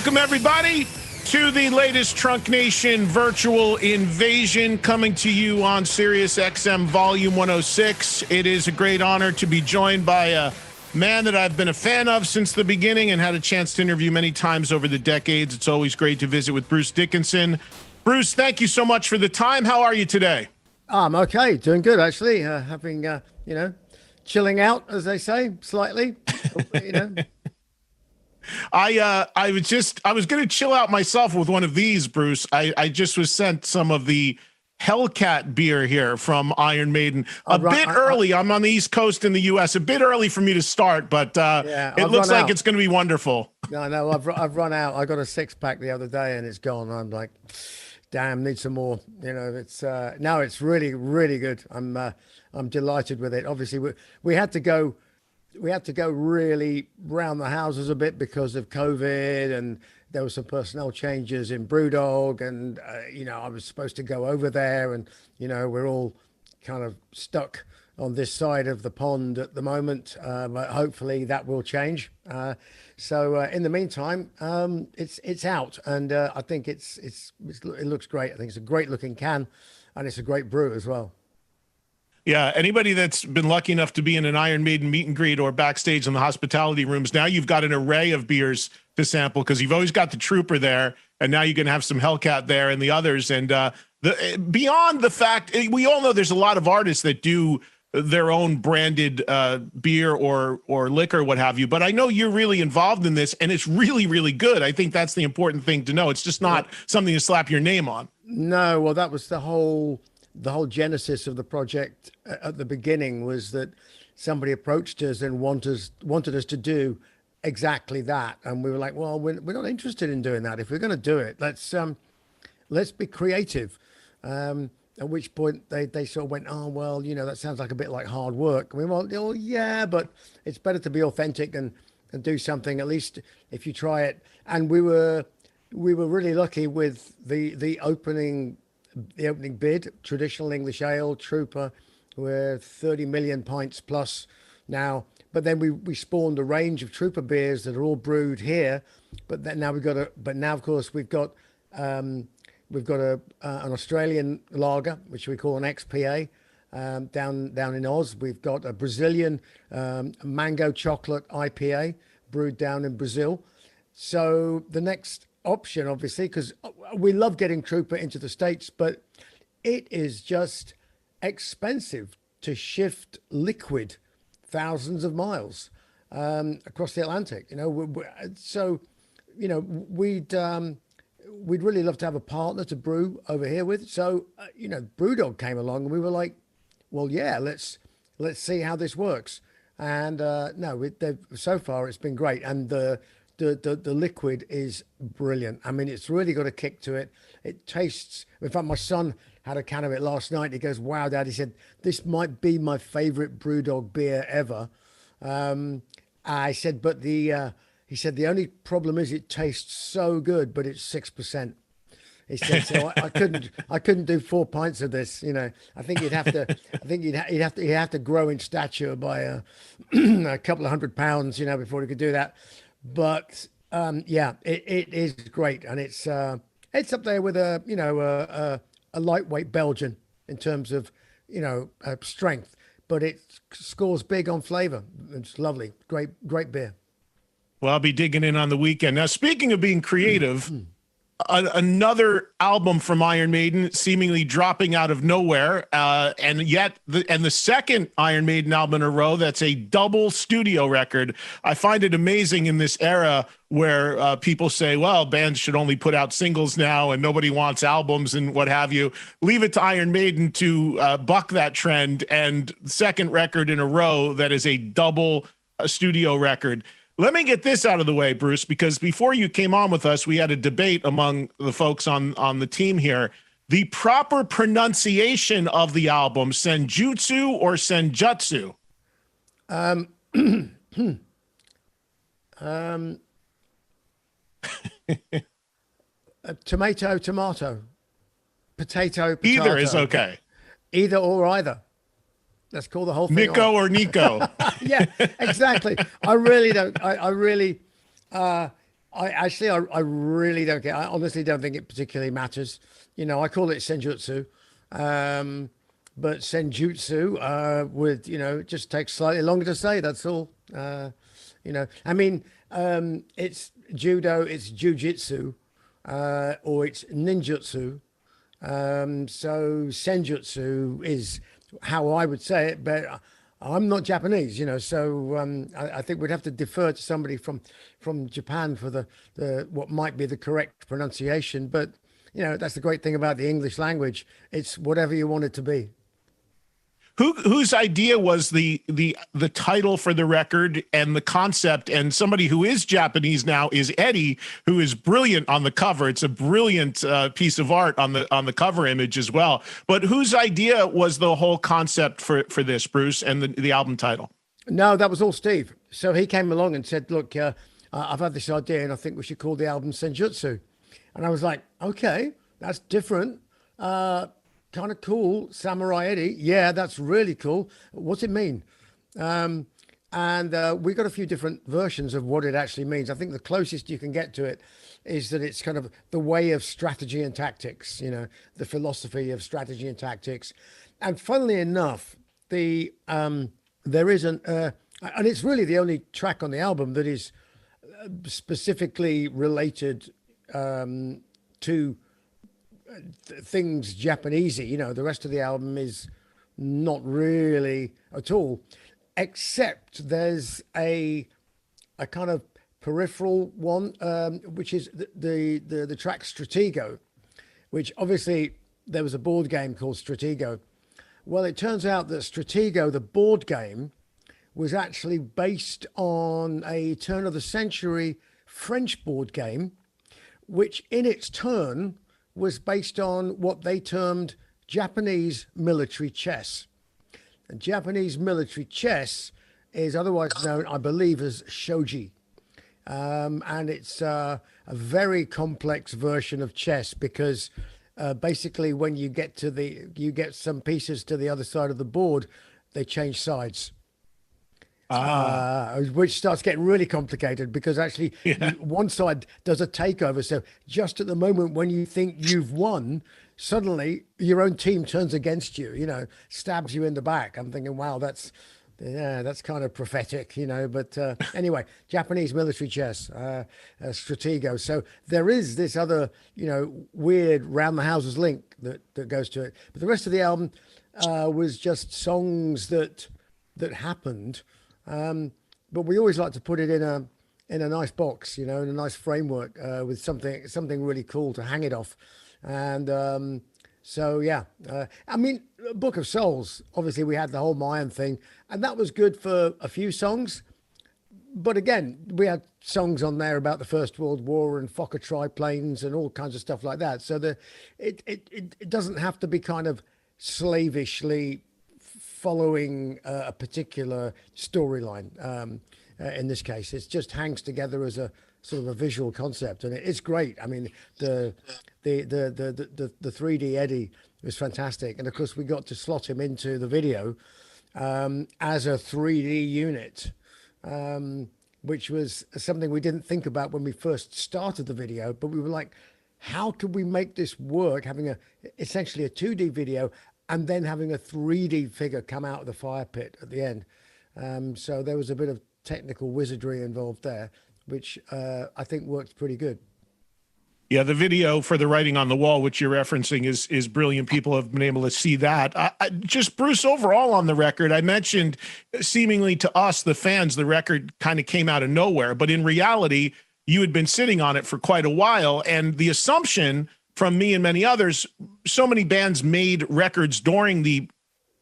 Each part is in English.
Welcome, everybody, to the latest Trunk Nation virtual invasion coming to you on Sirius XM Volume 106. It is a great honor to be joined by a man that I've been a fan of since the beginning and had a chance to interview many times over the decades. It's always great to visit with Bruce Dickinson. Bruce, thank you so much for the time. How are you today? I'm okay, doing good actually. Having chilling out, as they say, slightly. I was going to chill out myself with one of these, Bruce. I just was sent some of the Hellcat beer here from Iron Maiden a bit early. I'm on the East Coast in the U.S. A bit early for me to start, but it looks like it's going to be wonderful. No, I've run out. I got a 6-pack the other day and it's gone. I'm like, damn, need some more. It's now it's really, really good. I'm delighted with it. Obviously, we had to go really round the houses a bit because of COVID, and there were some personnel changes in Brewdog, and I was supposed to go over there, and we're all kind of stuck on this side of the pond at the moment, but hopefully that will change. So in the meantime, it's out, and I think it looks great. I think it's a great looking can, and it's a great brew as well. Yeah, anybody that's been lucky enough to be in an Iron Maiden meet and greet or backstage in the hospitality rooms, now you've got an array of beers to sample because you've always got the Trooper there, and now you're going to have some Hellcat there and the others. And beyond the fact, we all know there's a lot of artists that do their own branded beer or liquor, what have you. But I know you're really involved in this, and it's really, really good. I think that's the important thing to know. It's just not something to slap your name on. No, well, that was the whole genesis of the project at the beginning, was that somebody approached us and wanted us to do exactly that, and we were like, well, we're not interested in doing that. If we're going to do it, let's be creative. At which point they sort of went, oh well, that sounds like a bit like hard work. And we went, oh yeah, but it's better to be authentic and do something, at least if you try it. And we were really lucky with the opening bid, traditional English ale, Trooper. We're 30 million pints plus now, but then we spawned a range of Trooper beers that are all brewed here. But now of course we've got an Australian lager, which we call an XPA, down in Oz. We've got a Brazilian mango chocolate IPA brewed down in Brazil. So the next option, obviously, because we love getting Trooper into the States, but it is just expensive to shift liquid thousands of miles across the Atlantic. So we'd really love to have a partner to brew over here with. So Brewdog came along, and we were like, well, yeah, let's see how this works. And so far it's been great, and the liquid is brilliant. I mean, it's really got a kick to it. It tastes, in fact, my son had a can of it last night. He goes, wow, Dad, he said, this might be my favorite Brewdog beer ever. I said, but he said, the only problem is it tastes so good, but it's 6%. He said, so I couldn't do 4 pints of this. I think he'd have to grow in stature by a couple of 100 pounds, before he could do that. But it is great, and it's up there with a lightweight Belgian in terms of strength, but it scores big on flavor. It's lovely, great beer. Well, I'll be digging in on the weekend. Now, speaking of being creative, another album from Iron Maiden seemingly dropping out of nowhere, and the second Iron Maiden album in a row that's a double studio record. I find it amazing in this era where people say, well, bands should only put out singles now and nobody wants albums and what have you. Leave it to Iron Maiden to buck that trend, and second record in a row that is a double studio record. Let me get this out of the way, Bruce, because before you came on with us, we had a debate among the folks on the team here. The proper pronunciation of the album, Senjutsu or Senjutsu? Tomato. Potato. Either is okay. Either or either. Let's call the whole thing Nico or Nico. Yeah, exactly. I really don't. I I really don't care. I honestly don't think it particularly matters. I call it senjutsu, um, but senjutsu with it just takes slightly longer to say. That's all. I mean, it's judo, it's jujitsu, or it's ninjutsu. So senjutsu is how I would say it, but I'm not Japanese, so I think we'd have to defer to somebody from Japan for the what might be the correct pronunciation. But that's the great thing about the English language. It's whatever you want it to be. Whose idea was the title for the record and the concept? And somebody who is Japanese now is Eddie, who is brilliant on the cover. It's a brilliant piece of art on the cover image as well. But whose idea was the whole concept for this, Bruce, and the album title? No, that was all Steve. So he came along and said, "Look, I've had this idea, and I think we should call the album Senjutsu." And I was like, "Okay, that's different. Kind of cool. Samurai Eddie. Yeah, that's really cool. What's it mean?" And we got a few different versions of what it actually means. I think the closest you can get to it is that it's kind of the way of strategy and tactics, the philosophy of strategy and tactics. And funnily enough, there is and it's really the only track on the album that is specifically related to things Japanesey. The rest of the album is not really at all, except there's a kind of peripheral one, which is the track Stratego, which obviously there was a board game called Stratego. Well, it turns out that Stratego, the board game, was actually based on a turn of the century French board game, which in its turn was based on what they termed Japanese military chess. And Japanese military chess is otherwise known, I believe, as shogi. And it's a very complex version of chess because basically when you get some pieces to the other side of the board, they change sides. Which starts getting really complicated because actually one side does a takeover. So just at the moment when you think you've won, suddenly your own team turns against you, stabs you in the back. I'm thinking, wow, that's kind of prophetic, but anyway, Japanese military chess, Stratego. So there is this other, weird round the houses link that goes to it. But the rest of the album was just songs that happened. But we always like to put it in a nice box, in a nice framework with something really cool to hang it off. And so, yeah, I mean, Book of Souls, obviously we had the whole Mayan thing, and that was good for a few songs. But again, we had songs on there about the First World War and Fokker triplanes and all kinds of stuff like that. So it doesn't have to be kind of slavishly following a particular storyline. In this case, it just hangs together as a sort of a visual concept, and it's great. I mean, the 3D Eddie was fantastic, and of course we got to slot him into the video as a 3D unit, which was something we didn't think about when we first started the video. But we were like, how could we make this work? Having essentially a 2D video and then having a 3D figure come out of the fire pit at the end. So there was a bit of technical wizardry involved there, which I think worked pretty good. Yeah, the video for the writing on the wall, which you're referencing, is brilliant. People have been able to see that. Just Bruce, overall on the record, I mentioned seemingly to us, the fans, the record kind of came out of nowhere. But in reality, you had been sitting on it for quite a while. And the assumption from me and many others, so many bands made records during the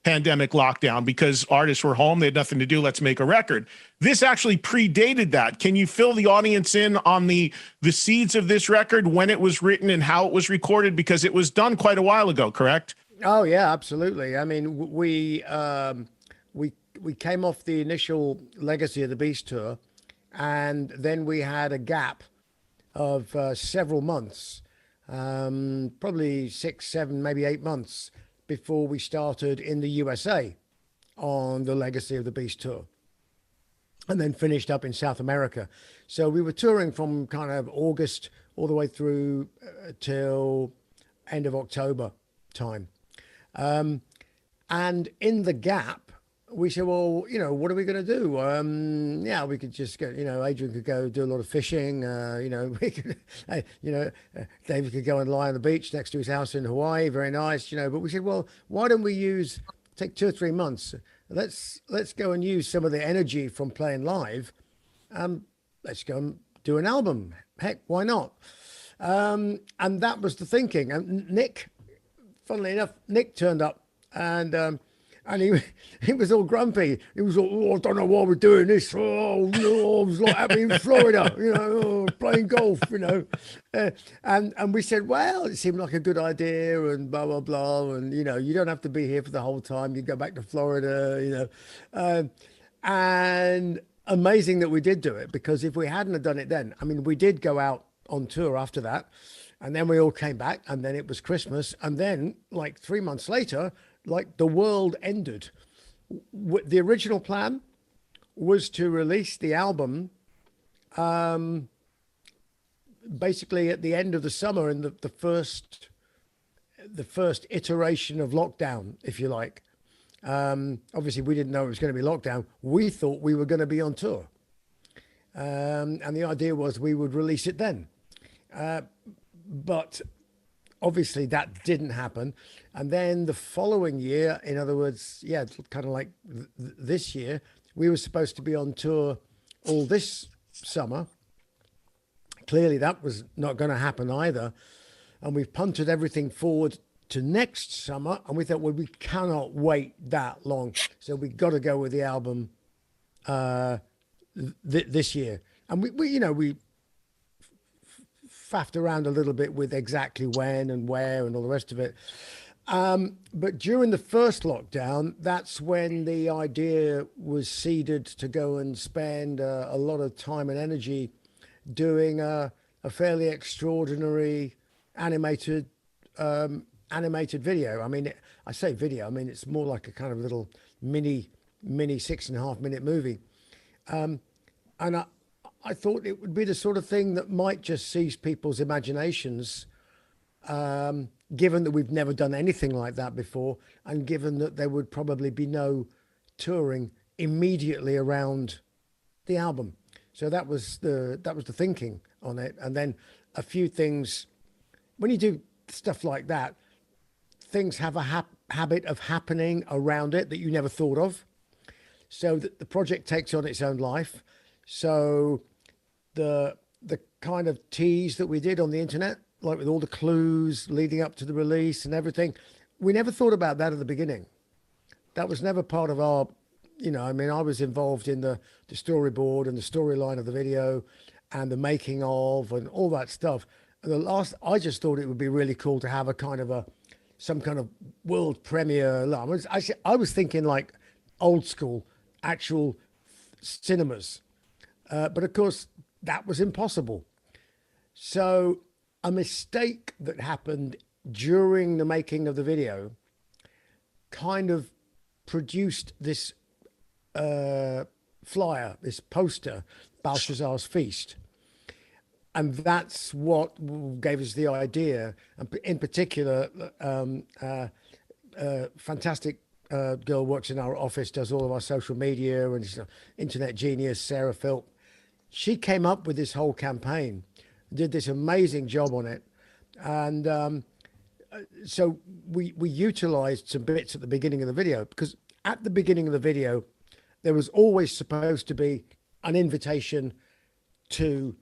pandemic lockdown because artists were home, they had nothing to do, let's make a record. This actually predated that. Can you fill the audience in on the seeds of this record, when it was written and how it was recorded? Because it was done quite a while ago, correct? Oh yeah, absolutely. I mean, we came off the initial Legacy of the Beast tour, and then we had a gap of several months, probably 6, 7, maybe 8 months before we started in the USA on the Legacy of the Beast tour. and then finished up in South America. So we were touring from kind of August all the way through till end of October time. And in the gap, we said, well, what are we going to do? Yeah, we could just go, Adrian could go do a lot of fishing. We could, David could go and lie on the beach next to his house in Hawaii. Very nice, but we said, well, why don't we take 2 or 3 months? Let's go and use some of the energy from playing live. Let's go and do an album. Heck, why not? And that was the thinking. And Nick, funnily enough, Nick turned up and he was all grumpy. He was all, I don't know why we're doing this. Oh, no, I was like happy in Florida, playing golf, and we said, well, it seemed like a good idea and blah, blah, blah. And, you don't have to be here for the whole time. You go back to Florida, and amazing that we did do it, because if we hadn't have done it then, I mean, we did go out on tour after that. And then we all came back, and then it was Christmas. And then like 3 months later, like the world ended. The original plan was to release the album basically at the end of the summer, in the first iteration of lockdown, if you like. Obviously, we didn't know it was going to be lockdown. We thought we were going to be on tour. And the idea was we would release it then. But obviously that didn't happen. And then the following year, in other words, yeah, kind of like this year, we were supposed to be on tour all this summer. Clearly that was not going to happen either. And we've punted everything forward to next summer. And we thought, well, we cannot wait that long. So we got to go with the album this year. And we faffed around a little bit with exactly when and where and all the rest of it. But during the first lockdown, that's when the idea was seeded to go and spend a lot of time and energy doing a fairly extraordinary animated video. I mean, I say video, I mean, it's more like a kind of little mini 6.5 minute movie. And I thought it would be the sort of thing that might just seize people's imaginations, given that we've never done anything like that before, and given that there would probably be no touring immediately around the album. So that was the thinking on it. And then a few things, when you do stuff like that, things have a habit of happening around it that you never thought of. So that the project takes on its own life. So the kind of tease that we did on the internet, like with all the clues leading up to the release and everything, we never thought about that at the beginning. That was never part of our, I mean, I was involved in the storyboard and the storyline of the video and the making of and all that stuff. And I just thought it would be really cool to have a kind of some kind of world premiere. I was thinking like old school, actual cinemas. But of course, that was impossible. So a mistake that happened during the making of the video kind of produced this flyer, this poster, Belshazzar's Feast. And that's what gave us the idea. And in particular, fantastic girl works in our office, does all of our social media, and she's an internet genius, Sarah Philp. She came up with this whole campaign, did this amazing job on it. And so we utilized some bits at the beginning of the video, because at the beginning of the video, there was always supposed to be an invitation to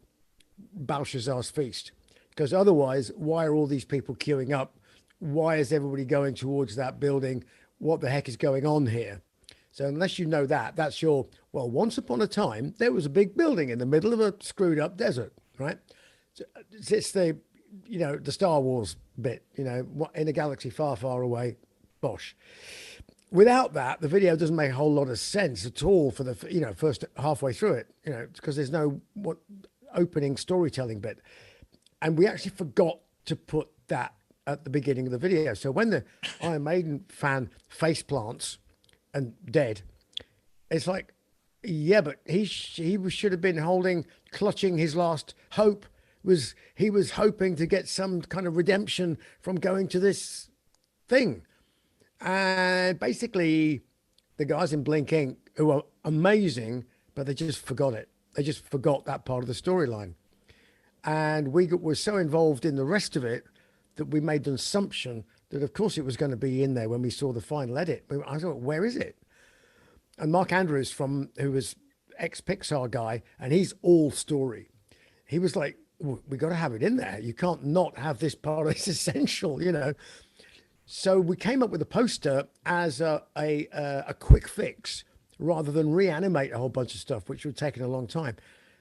Belshazzar's Feast, because otherwise, why are all these people queuing up? Why is everybody going towards that building? What the heck is going on here? So unless you know that, that's your, well, once upon a time, there was a big building in the middle of a screwed up desert, right? So it's the, the Star Wars bit, in a galaxy far, far away, bosh. Without that, the video doesn't make a whole lot of sense at all for the, first halfway through it, because there's no opening storytelling bit. And we actually forgot to put that at the beginning of the video. So when the Iron Maiden fan face plants and dead, it's like, Yeah, but should have been clutching his last hope. He was hoping to get some kind of redemption from going to this thing, and basically, the guys in Blink Inc., who are amazing, but they just forgot it. They just forgot that part of the storyline, and were so involved in the rest of it that we made the assumption that, of course, it was going to be in there when we saw the final edit. I thought, where is it? And Mark Andrews, who was ex-Pixar guy, and he's all story. He was like, we got to have it in there. You can't not have this part. It's essential, you know. So we came up with a poster as a quick fix rather than reanimate a whole bunch of stuff, which would have taken a long time.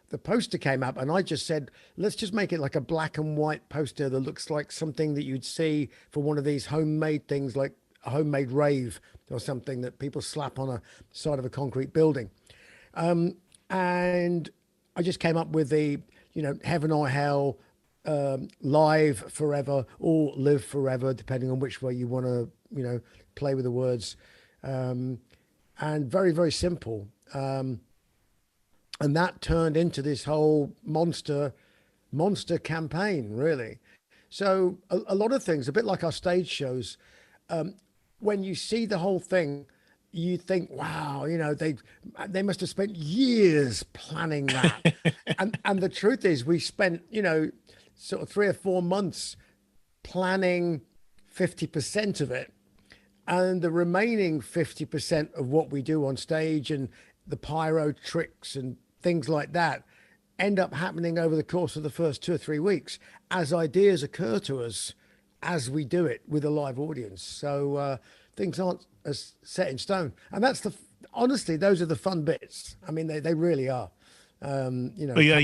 The poster came up, and I just said, let's just make it like a black and white poster that looks like something that you'd see for one of these homemade things, like a homemade rave or something that people slap on a side of a concrete building. And I just came up with heaven or hell, live forever or live forever, depending on which way you want to, play with the words. And very, very simple. And that turned into this whole monster campaign, really. So a lot of things, a bit like our stage shows, when you see the whole thing, you think, wow, they must have spent years planning that. and the truth is, we spent, sort of 3 or 4 months planning 50% of it. And the remaining 50% of what we do on stage and the pyro tricks and things like that end up happening over the course of the first 2 or 3 weeks as ideas occur to us as we do it with a live audience. So things aren't as set in stone. And honestly, those are the fun bits. I mean, they really are. But yeah,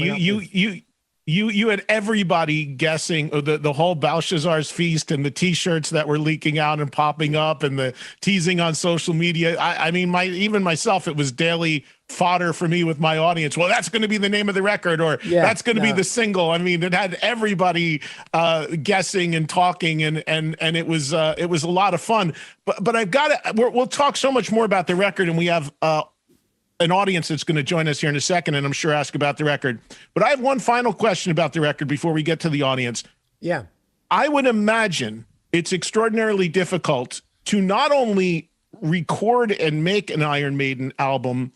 you had everybody guessing the whole Belshazzar's feast and the T-shirts that were leaking out and popping up and the teasing on social media. I mean, even myself, it was daily fodder for me with my audience. Well, that's going to be the name of the record, or that's going to be the single. I mean, it had everybody guessing and talking, and it was a lot of fun. But I've got to. We'll talk so much more about the record, and we have an audience that's going to join us here in a second, and I'm sure ask about the record. But I have one final question about the record before we get to the audience. Yeah. I would imagine it's extraordinarily difficult to not only record and make an Iron Maiden album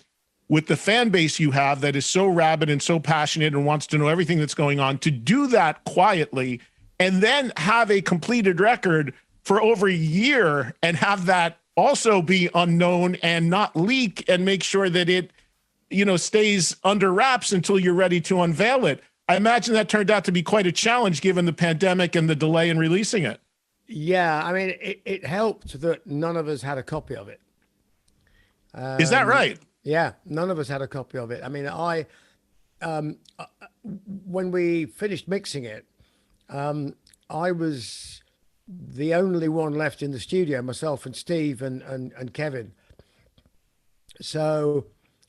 with the fan base you have that is so rabid and so passionate and wants to know everything that's going on, to do that quietly and then have a completed record for over a year and have that also be unknown and not leak, and make sure that it, stays under wraps until you're ready to unveil it. I imagine that turned out to be quite a challenge given the pandemic and the delay in releasing it. Yeah, I mean, it helped that none of us had a copy of it. Is that right? Yeah, none of us had a copy of it. I mean, when we finished mixing it, I was the only one left in the studio, myself and Steve and Kevin. So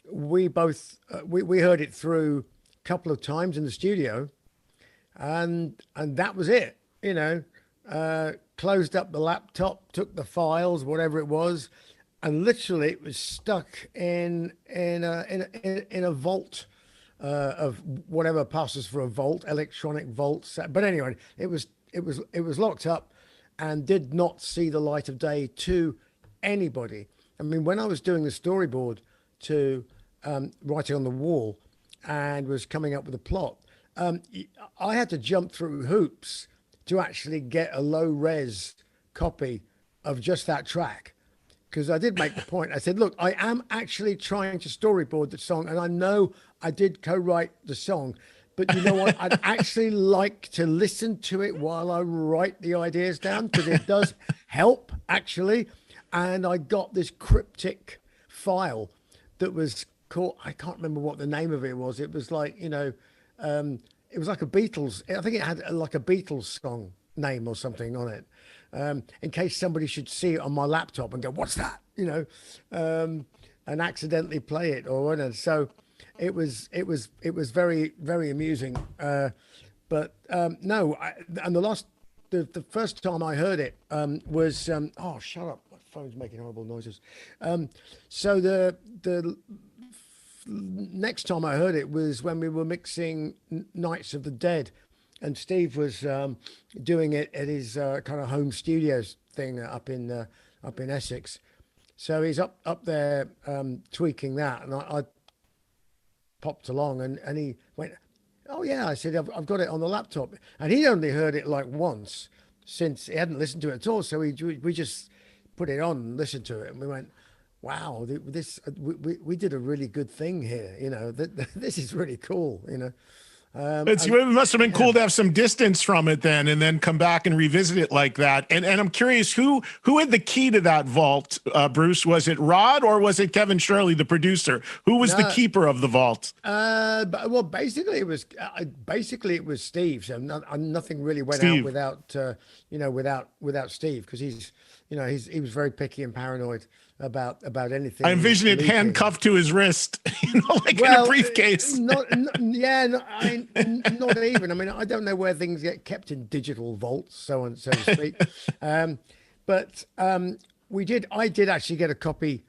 we both we heard it through a couple of times in the studio, and that was it. Closed up the laptop, took the files, whatever it was, and literally it was stuck in a vault of whatever passes for a vault, electronic vault. But anyway, it was locked up and did not see the light of day to anybody. I mean, when I was doing the storyboard to writing on the wall and was coming up with a plot, I had to jump through hoops to actually get a low res copy of just that track. Because I did make the point. I said, look, I am actually trying to storyboard the song, and I know I did co-write the song, but you know what? I'd actually like to listen to it while I write the ideas down, because it does help, actually. And I got this cryptic file that was called, I can't remember what the name of it was. It was like, it was like a Beatles. I think it had like a Beatles song name or something on it. In case somebody should see it on my laptop and go, what's that? And accidentally play it or whatever. So it was very, very amusing. But no, and the first time I heard it was, oh, shut up. My phone's making horrible noises. So the next time I heard it was when we were mixing Nights of the Dead, and Steve was doing it at his kind of home studios thing up in Essex. So he's up there tweaking that, and I popped along, and he went, "Oh yeah," I said, "I've got it on the laptop," and he'd only heard it like once since he hadn't listened to it at all. So we just put it on and listened to it, and we went, "Wow, this we did a really good thing here. You know, this is really cool. You know." It must have been cool to have some distance from it then, and then come back and revisit it like that. And I'm curious, who had the key to that vault, Bruce? Was it Rod or was it Kevin Shirley, the producer? Who was the keeper of the vault? Well, basically it was Steve. So nothing really went out without without Steve, because he was very picky and paranoid about anything. I envision it handcuffed to his wrist, like in a briefcase. Not even. I mean, I don't know where things get kept in digital vaults, so to speak. But I did actually get a copy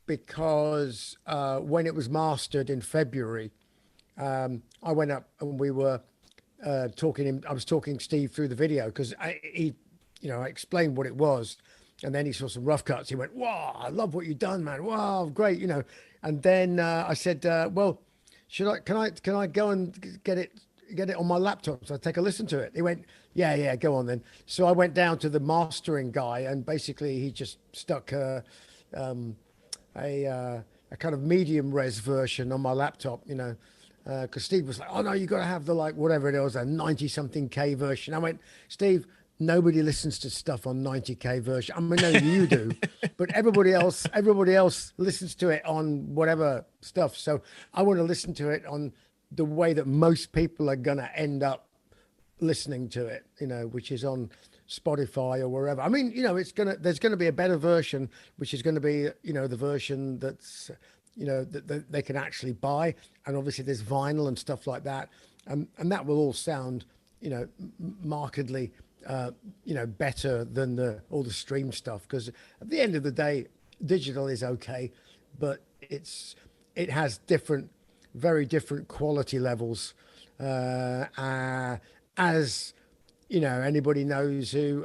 because when it was mastered in February, I went up and we were talking. I was talking Steve through the video because I explained what it was. And then he saw some rough cuts. He went, "Wow, I love what you've done, man. Wow, great, you know." And then I said, "Well, can I go and get it on my laptop so I take a listen to it?" He went, "Yeah, go on then." So I went down to the mastering guy, and basically he just stuck a kind of medium res version on my laptop, because Steve was like, "Oh no, you got to have the whatever it was, a 90 something K version." I went, "Steve, nobody listens to stuff on 90K version. I mean, no, you do, but everybody else listens to it on whatever stuff. So I want to listen to it on the way that most people are going to end up listening to it, which is on Spotify or wherever. I mean, there's going to be a better version, which is going to be, the version that's, that they can actually buy. And obviously there's vinyl and stuff like that. And that will all sound, markedly better than all the stream stuff, because at the end of the day, digital is okay, but it has very different quality levels, as anybody knows who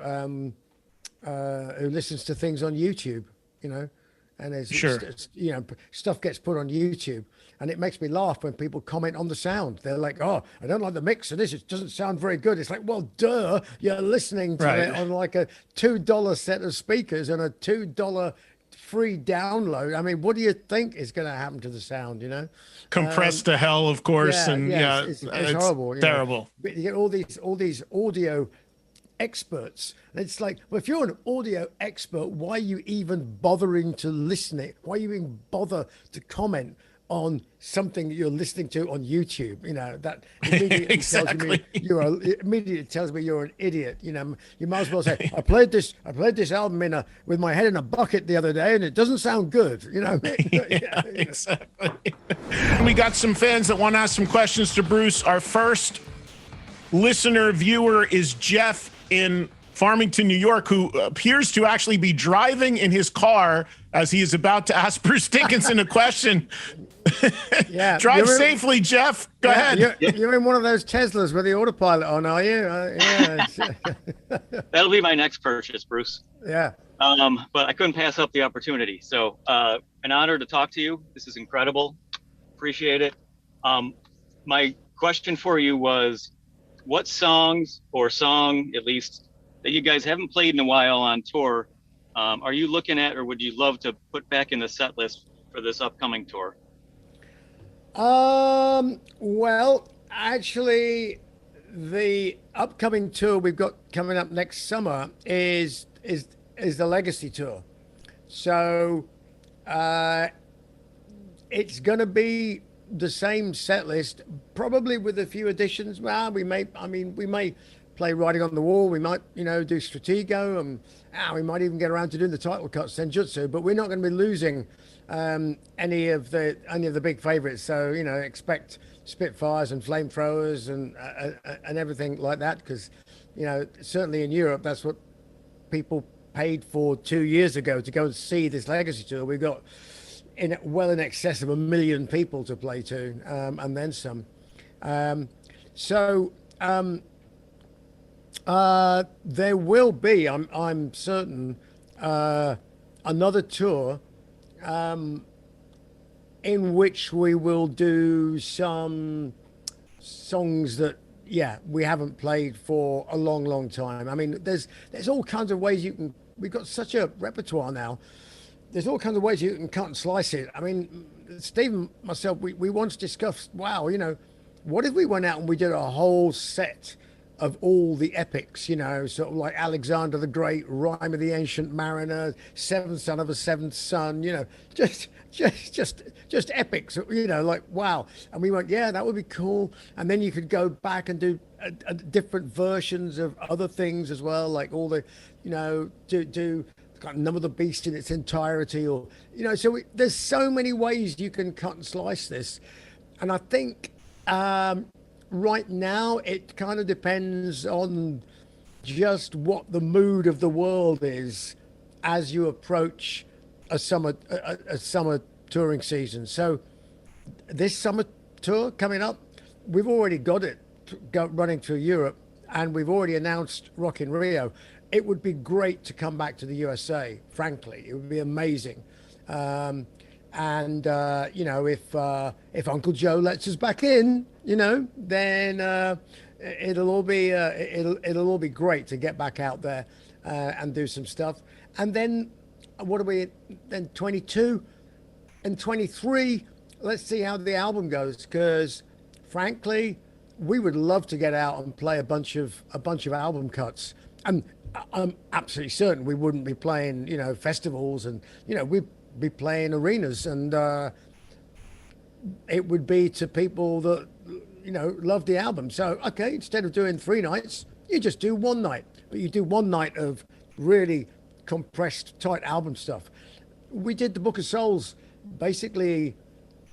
listens to things on YouTube, and stuff gets put on YouTube. And it makes me laugh when people comment on the sound. They're like, "Oh, I don't like the mix of this. It doesn't sound very good." It's like, well, duh, you're listening to it on like a $2 set of speakers and a $2 free download. I mean, what do you think is going to happen to the sound, Compressed to hell, of course. It's horrible. Terrible. But you get all these audio experts. And it's like, well, if you're an audio expert, why are you even bothering to listen it? Why you even bother to comment on something that you're listening to on YouTube? That immediately tells me you're an idiot. You might as well say, I played this album with my head in a bucket the other day and it doesn't sound good. Exactly. We got some fans that want to ask some questions to Bruce. Our first listener viewer is Jeff in Farmington, New York, who appears to actually be driving in his car as he is about to ask Bruce Dickinson a question. Yeah, drive safely, Jeff. Go ahead. You're in one of those Teslas with the autopilot on, are you? That'll be my next purchase, Bruce. Yeah. But I couldn't pass up the opportunity. So an honor to talk to you. This is incredible. Appreciate it. My question for you was, what songs or song, at least, that you guys haven't played in a while on tour, are you looking at, or would you love to put back in the set list for this upcoming tour? Well, actually, the upcoming tour we've got coming up next summer is the Legacy Tour. So it's going to be the same set list, probably with a few additions. Well, we may play Writing on the Wall. We might, do Stratego, and we might even get around to doing the title cut, Senjutsu. But we're not going to be losing any of the big favorites. So expect Spitfires and Flamethrowers and everything like that, because certainly in Europe that's what people paid for 2 years ago to go and see this Legacy Tour. We've got in well in excess of 1 million people to play to, and then some. Um, so there will be, I'm certain, another tour in which we will do some songs that, yeah, we haven't played for a long, long time. I mean, there's all kinds of ways you can. We've got such a repertoire now. There's all kinds of ways you can cut and slice it. I mean, Steve and myself, we once discussed, wow, what if we went out and we did a whole set of all the epics, sort of like Alexander the Great, Rhyme of the Ancient Mariner, Seventh Son of a Seventh Son, just epics, like, wow. And we went, yeah, that would be cool. And then you could go back and do different versions of other things as well, like all the, do kind of Number the Beast in its entirety, or, so there's so many ways you can cut and slice this. And I think, right now, it kind of depends on just what the mood of the world is as you approach a summer touring season. So this summer tour coming up, we've already got it running through Europe, and we've already announced Rock in Rio. It would be great to come back to the USA. Frankly, it would be amazing. If Uncle Joe lets us back in, then it'll all be great to get back out there and do some stuff. And then what are we? Then 22 and 23. Let's see how the album goes, because frankly, we would love to get out and play a bunch of album cuts. And I'm absolutely certain we wouldn't be playing, festivals, and we'd be playing arenas, and it would be to people that love the album. So okay, instead of doing 3 nights, you just do 1 night, but you do 1 night of really compressed, tight album stuff. We did the Book of Souls basically,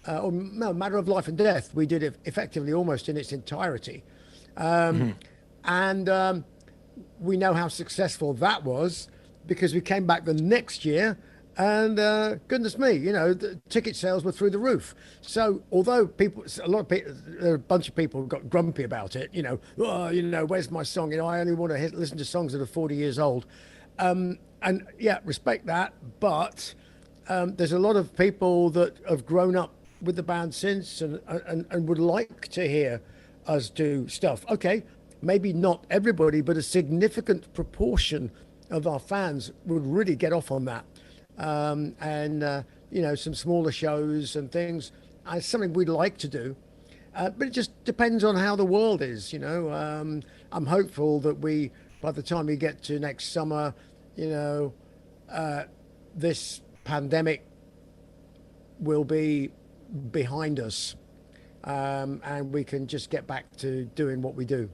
or no, Matter of Life and Death. We did it effectively almost in its entirety, and we know how successful that was, because we came back the next year. And goodness me, the ticket sales were through the roof. So although a bunch of people got grumpy about it, where's my song? I only want to listen to songs that are 40 years old. And yeah, respect that. But there's a lot of people that have grown up with the band since and would like to hear us do stuff. Okay, maybe not everybody, but a significant proportion of our fans would really get off on that. Some smaller shows and things. It's something we'd like to do, but it just depends on how the world is. I'm hopeful that by the time we get to next summer, this pandemic will be behind us, and we can just get back to doing what we do.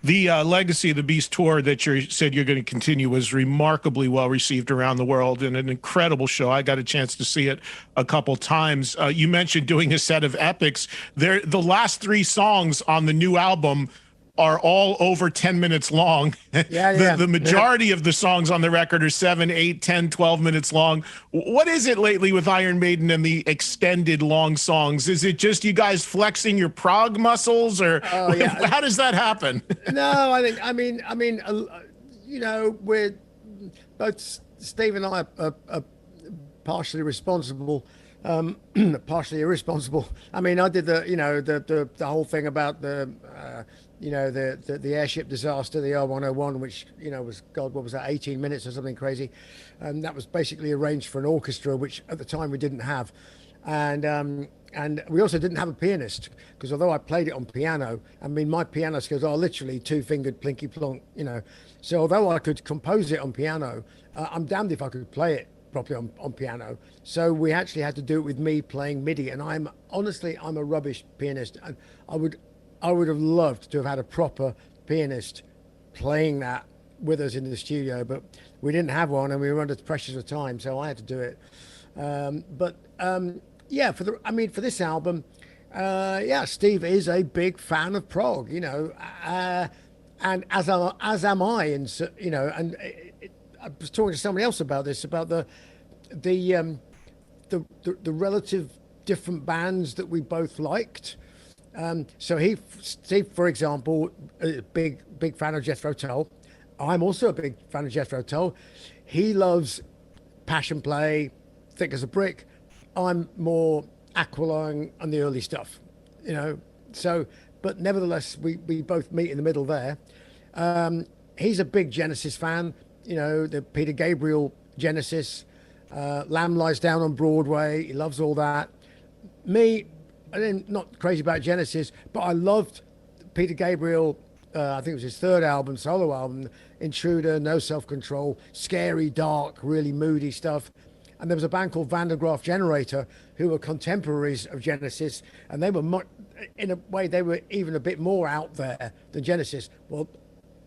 The Legacy of the Beast tour that you said you're going to continue was remarkably well received around the world, and an incredible show. I got a chance to see it a couple times. You mentioned doing a set of epics. The last 3 songs on the new album are all over 10 minutes long. The majority of the songs on the record are 7, 8, 10, 12 minutes long. What is it lately with Iron Maiden and the extended long songs? Is it just you guys flexing your prog muscles, or how does that happen? No, we're both, Steve and I are partially responsible, partially irresponsible. I mean, I did the whole thing about the airship disaster, the R101, which, was, God, what was that, 18 minutes or something crazy. And that was basically arranged for an orchestra, which at the time we didn't have. And we also didn't have a pianist, because although I played it on piano, my piano skills are literally 2-fingered plinky plonk, So although I could compose it on piano, I'm damned if I could play it properly on piano. So we actually had to do it with me playing MIDI. And I'm a rubbish pianist. And I would have loved to have had a proper pianist playing that with us in the studio, but we didn't have one, and we were under the pressures of time, so I had to do it. For this album, Steve is a big fan of prog, and as am I, and I was talking to somebody else about this, about the the relative different bands that we both liked. So Steve, for example, a big fan of Jethro Tull. I'm also a big fan of Jethro Tull. He loves Passion Play, Thick as a Brick. I'm more Aqualung and the early stuff, you know. So, but nevertheless, we both meet in the middle there. He's a big Genesis fan, you know, the Peter Gabriel Genesis. Lamb Lies Down on Broadway. He loves all that. Me, I'm not crazy about Genesis, but I loved Peter Gabriel. I think it was his third album, solo album, Intruder, No Self Control, scary, dark, really moody stuff. And there was a band called Van der Graaf Generator, who were contemporaries of Genesis, and they were in a way, they were even a bit more out there than Genesis. Well,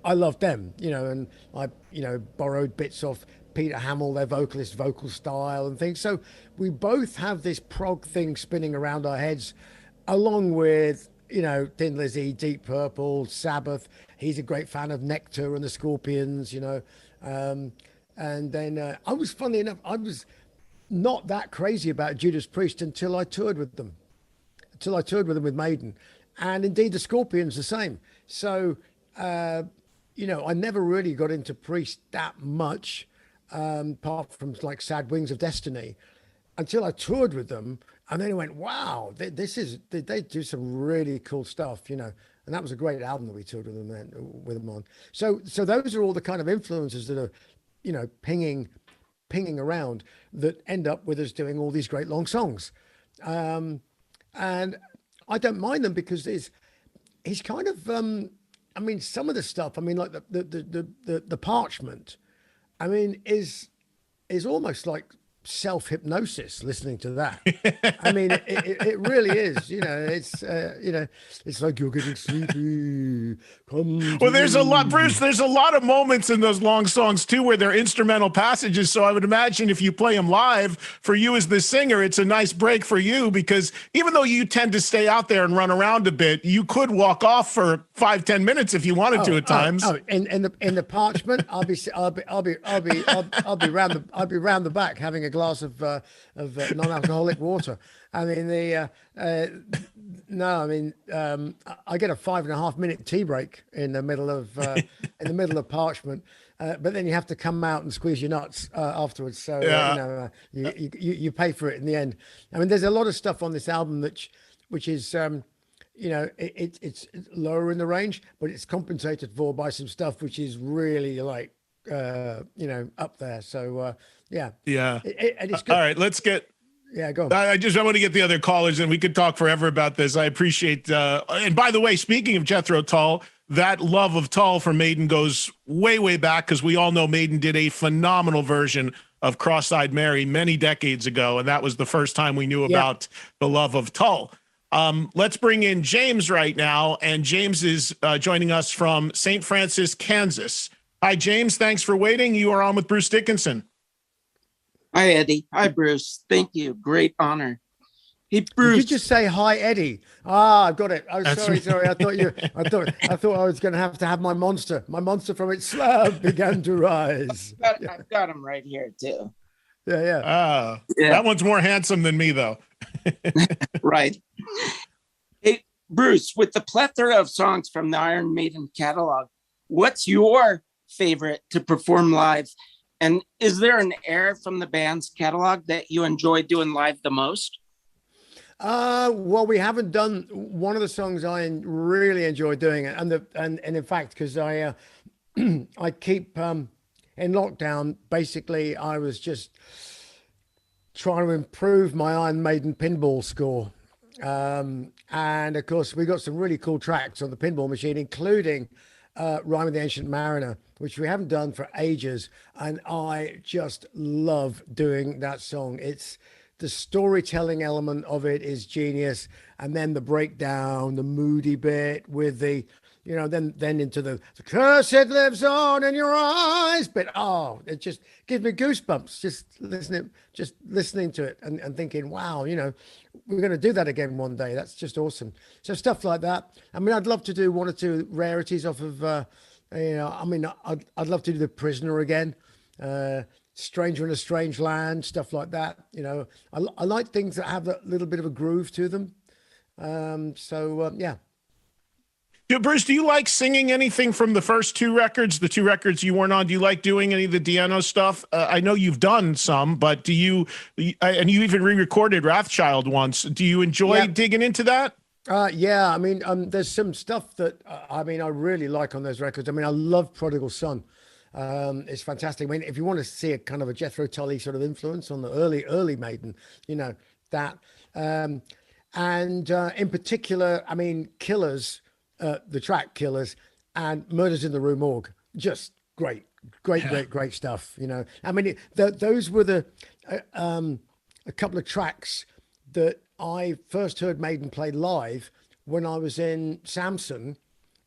I loved them, you know, and I, you know, borrowed bits off Peter Hamill, their vocalist, vocal style and things. So we both have this prog thing spinning around our heads, along with, you know, Thin Lizzy, Deep Purple, Sabbath. He's a great fan of Nectar and the Scorpions, you know. And then I was, funny enough, I was not that crazy about Judas Priest until I toured with them. With Maiden. And indeed, the Scorpions the same. So, you know, I never really got into Priest that much, apart from like Sad Wings of Destiny, until I toured with them. And then I went, wow, they do some really cool stuff, you know. And that was a great album that we toured with them on. So those are all the kind of influences that are, you know, pinging around that end up with us doing all these great long songs. And I don't mind them because he's kind of, I mean, some of the stuff, I mean, like the Parchment, I mean, is almost like self-hypnosis listening to that. I mean, it really is, you know. It's you know, it's like you're getting sleepy. Well, there's a lot, Bruce, there's a lot of moments in those long songs too where they're instrumental passages. So I would imagine if you play them live, for you as the singer, it's a nice break for you, because even though you tend to stay out there and run around a bit, you could walk off for 5-10 minutes if you wanted to at times. In the Parchment, I'll be round the back having a glass of non-alcoholic water. I mean, I get a 5.5 minute tea break in the middle of Parchment, but then you have to come out and squeeze your nuts afterwards. So you know, you pay for it in the end. I mean, there's a lot of stuff on this album which is you know, it's lower in the range, but it's compensated for by some stuff which is really like you know, up there. So yeah. And it's good. All right, let's get. Yeah, go on. I want to get the other callers, and we could talk forever about this. I appreciate. And by the way, speaking of Jethro Tull, that love of Tull for Maiden goes way, way back, because we all know Maiden did a phenomenal version of Cross-Eyed Mary many decades ago, and that was the first time we knew about the love of Tull. Let's bring in James right now, and James is joining us from St. Francis, Kansas. Hi, James. Thanks for waiting. You are on with Bruce Dickinson. Hi, Eddie. Hi, Bruce. Thank you. Great honor. Hey, Bruce. Did you just say hi, Eddie? Ah, I've got it. Oh, sorry. I thought I was going to have my monster. My monster from its slab began to rise. I've got him right here too. Yeah. That one's more handsome than me, though. Right. Hey, Bruce, with the plethora of songs from the Iron Maiden catalog, what's your favorite to perform live? And is there an air from the band's catalog that you enjoy doing live the most? Well, we haven't done one of the songs I really enjoy doing it, and in fact, because I keep in lockdown. Basically, I was just trying to improve my Iron Maiden pinball score, and of course, we got some really cool tracks on the pinball machine, including Rime of the Ancient Mariner, which we haven't done for ages, and I just love doing that song. It's the storytelling element of it is genius, and then the breakdown, the moody bit with the, you know, then into the curse it lives on in your eyes. But it just gives me goosebumps just listening to it and thinking, wow, you know, we're going to do that again one day. That's just awesome. So stuff like that. I mean, I'd love to do one or two rarities off of, you know, I mean, I'd love to do The Prisoner again. Stranger in a Strange Land, stuff like that. I like things that have that little bit of a groove to them. Yeah. Bruce, do you like singing anything from the first two records, the two records you weren't on? Do you like doing any of the Diano stuff? I know you've done some, but do you, and you even re-recorded Wrathchild once. Do you enjoy digging into that? Yeah, I mean, there's some stuff that I really like on those records. I mean, I love Prodigal Son. It's fantastic. I mean, if you want to see a kind of a Jethro Tull sort of influence on the early Maiden, that. And in particular, I mean, Killers, the track Killers, and Murders in the Rue Morgue, just great stuff. I mean, those were a couple of tracks that I first heard Maiden play live when I was in Samson,